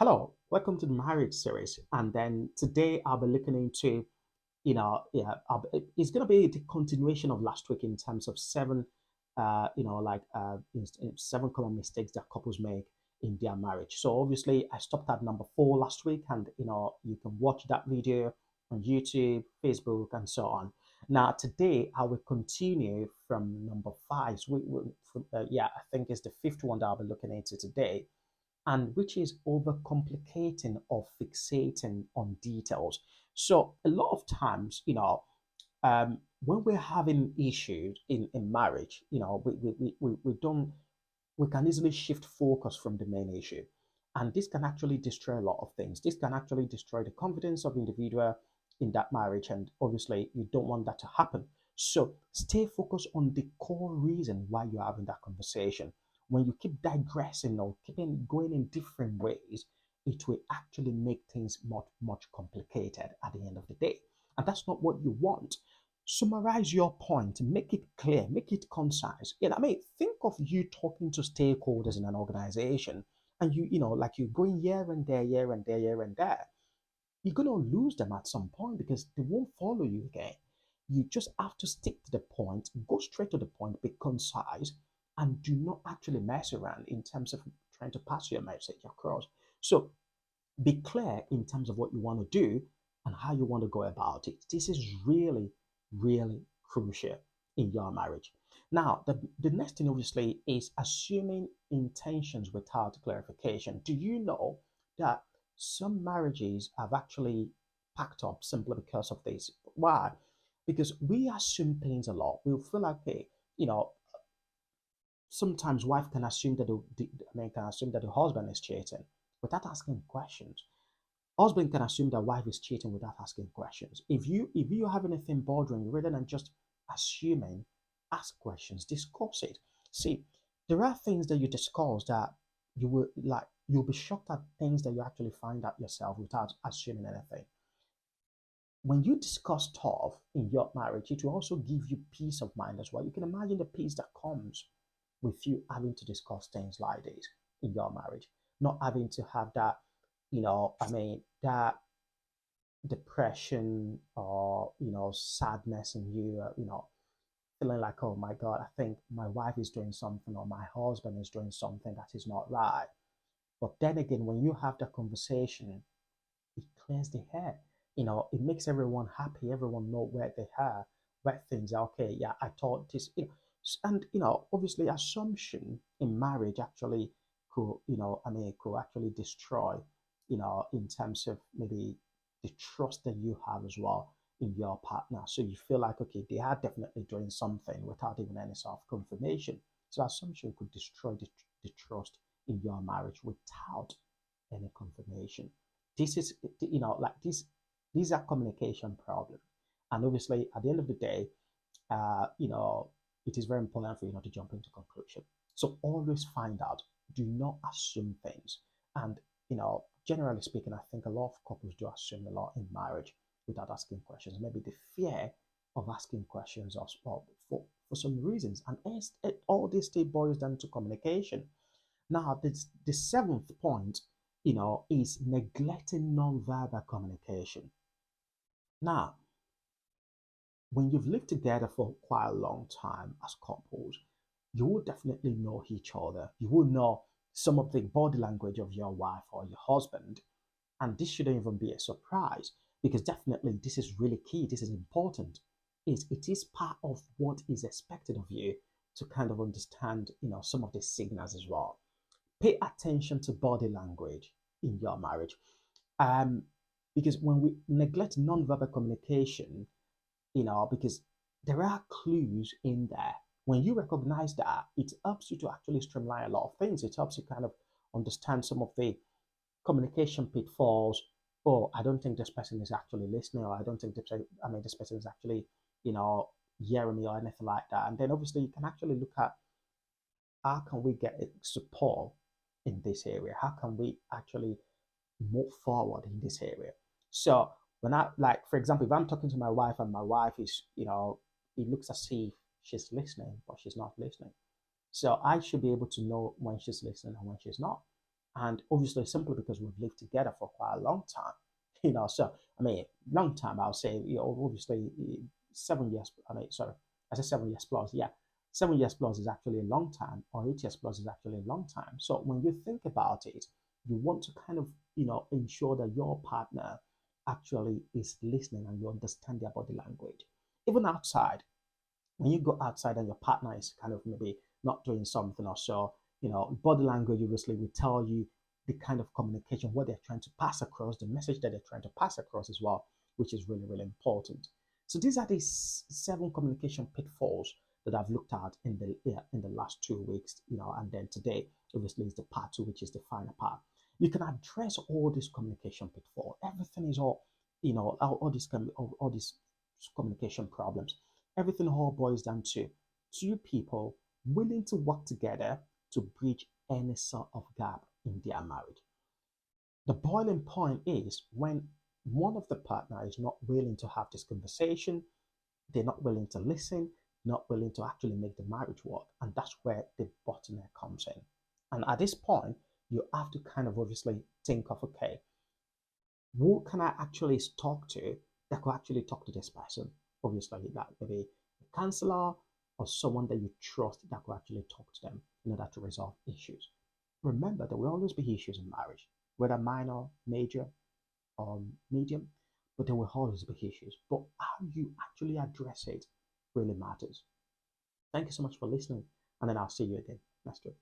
Hello, welcome to the marriage series. And then today I'll be looking into, it's going to be the continuation of last week in terms of seven, seven common mistakes that couples make in their marriage. So obviously I stopped at number 4 last week, and you can watch that video on YouTube, Facebook, and so on. Now today I will continue from number 5. So I think it's the fifth one that I'll be looking into today, and which is overcomplicating or fixating on details. So a lot of times, when we're having issues in marriage, we don't we can easily shift focus from the main issue. And this can actually destroy a lot of things. This can actually destroy the confidence of the individual in that marriage. And obviously, you don't want that to happen. So stay focused on the core reason why you're having that conversation. When you keep digressing or keeping going in different ways, it will actually make things much, much complicated at the end of the day. And that's not what you want. Summarize your point, make it clear, make it concise. Think of you talking to stakeholders in an organization, and like you're going here and there, here and there, here and there. You're gonna lose them at some point because they won't follow you again. You just have to stick to the point, go straight to the point, be concise, and do not actually mess around in terms of trying to pass your message across. So be clear in terms of what you want to do and how you want to go about it. This is really, really crucial in your marriage. Now, the next thing obviously is assuming intentions without clarification. Do you know that some marriages have actually packed up simply because of this? Why? Because we assume things a lot. We feel like, hey, you know, sometimes wife can assume that can assume that the husband is cheating without asking questions. Husband can assume that wife is cheating without asking questions. If you have anything bothering you, rather than just assuming, ask questions, discuss it. See, there are things that you discuss that you'll be shocked at things that you actually find out yourself without assuming anything. When you discuss stuff in your marriage, it will also give you peace of mind as well. You can imagine the peace that comes with you having to discuss things like this in your marriage, not having to have that, that depression or sadness in you, feeling like, oh my God, I think my wife is doing something or my husband is doing something that is not right. But then again, when you have that conversation, it clears the air. It makes everyone happy. Everyone know where they are, where things are. Okay, yeah, I thought this. And obviously, assumption in marriage actually could actually destroy, in terms of maybe the trust that you have as well in your partner. So you feel like, okay, they are definitely doing something without even any sort of confirmation. So assumption could destroy the trust in your marriage without any confirmation. This is, like this, these are communication problems. And obviously, at the end of the day, uh, you know, it is very important for you not to jump into conclusion. So always find out. Do not assume things. And generally speaking, I think a lot of couples do assume a lot in marriage without asking questions. Maybe the fear of asking questions or for some reasons. And all this still boils down to communication. Now, the seventh point, is neglecting non-verbal communication. Now, when you've lived together for quite a long time as couples, you will definitely know each other. You will know some of the body language of your wife or your husband. And this shouldn't even be a surprise because definitely this is really key. This is important. It is part of what is expected of you to kind of understand, some of the signals as well. Pay attention to body language in your marriage. Um, because when we neglect non-verbal communication, because there are clues in there. When you recognize that, it helps you to actually streamline a lot of things. It helps you kind of understand some of the communication pitfalls. Oh, I don't think this person is actually listening, or I don't think this person is actually, you know, hearing me or anything like that. And then obviously you can actually look at how can we get support in this area? How can we actually move forward in this area? So when I like, for example, if I'm talking to my wife and my wife is, it looks as if she's listening, but she's not listening. So I should be able to know when she's listening and when she's not. And obviously, simply because we've lived together for quite a long time, So, I mean, long time, I'll say, obviously, 7 years, I mean, sorry, I said 7 years plus, yeah. 7 years plus is actually a long time, or 8 years plus is actually a long time. So, when you think about it, you want to kind of, ensure that your partner actually is listening and you understand their body language. Even outside, when you go outside and your partner is kind of maybe not doing something or so, body language obviously will tell you the kind of communication, what they're trying to pass across, the message that they're trying to pass across as well, which is really, really important. So these are the seven communication pitfalls that I've looked at in the last 2 weeks, and then today obviously is the part two, which is the final part. You can address all these communication pitfalls. Everything is all these communication problems. Everything all boils down to two people willing to work together to bridge any sort of gap in their marriage. The boiling point is when one of the partner is not willing to have this conversation, they're not willing to listen, not willing to actually make the marriage work. And that's where the bottleneck comes in. And at this point, you have to kind of obviously think of, okay, who can I actually talk to that could actually talk to this person? Obviously, that maybe a counselor or someone that you trust that could actually talk to them in order to resolve issues. Remember, there will always be issues in marriage, whether minor, major, or medium, but there will always be issues. But how you actually address it really matters. Thank you so much for listening, and then I'll see you again next week.